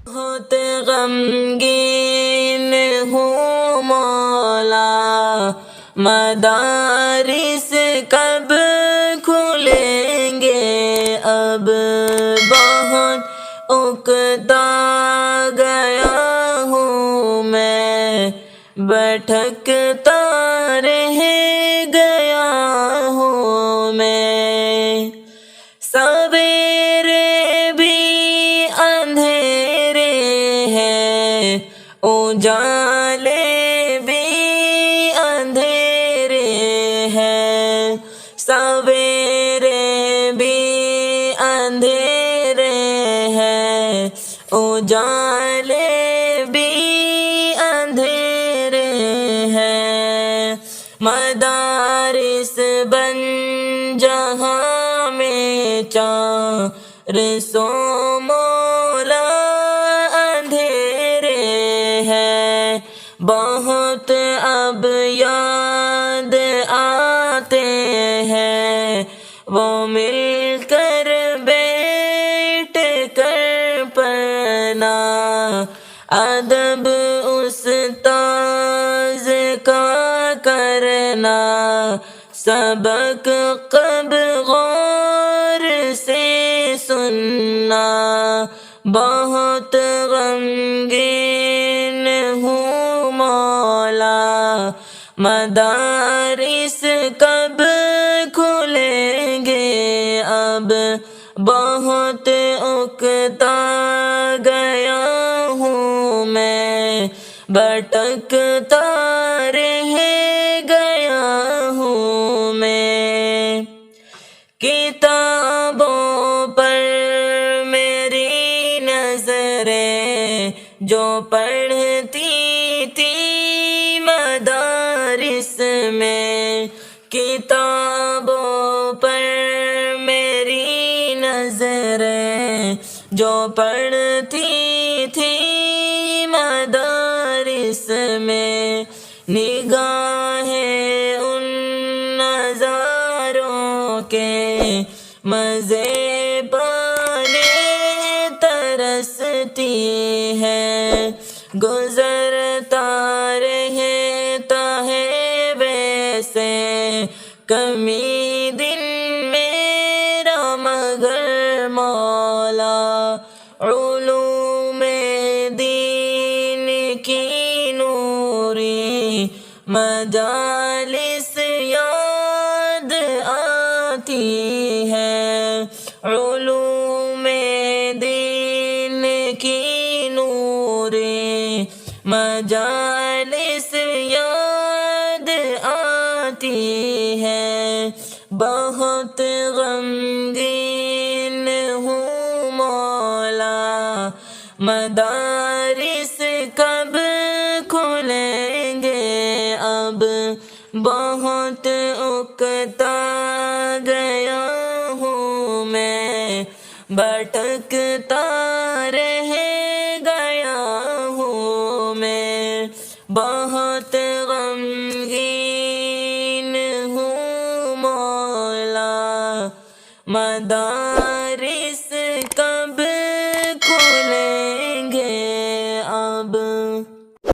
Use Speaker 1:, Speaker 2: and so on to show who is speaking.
Speaker 1: بہت غمگین ہوں مولا، مدارس کب کھلیں گے؟ اب بہت اکتا گیا ہوں میں، بھٹکتا رہ گیا ہوں میں۔ سویرے بھی اندھیرے ہیں، اجالے بھی اندھیرے ہیں، سویرے بھی اندھیرے ہیں، اجالے بھی اندھیرے ہیں۔ مدارس بن جہاں میں چار سو مولا اندھیرے ہیں، بہت اب یاد آتے ہیں وہ مل کر بیٹھ کر پڑھنا، ادب استاذ کا کرنا، سبق کب غور سے سننا۔ بہت غمگین ہوں مولا، مدارس کب کھلیں گے؟ اب بہت اکتا گیا ہوں میں، بھٹکتا رہ گیا ہوں میں۔ کتابوں پر میری نظریں جو پڑھتی تھی مدارس میں، کتابوں پر میری نظریں جو پڑھتی تھی مدارس میں، نگاہیں ان نظاروں کے مزے پانے ترستی ہے، گزرتا رہتا ہے ویسے کمی دن میرا، مگر مولا علوم دین کی نوری مجالس یاد آتی ہے، علوم دین کی نوری مجالس یاد آتی ہے۔ بہت غمگین ہوں مولا، مدارس کب کھلیں گے؟ اب بہت اکتا گیا ہوں میں، بھٹکتا رہ گیا ہوں میں۔ بہت غمگین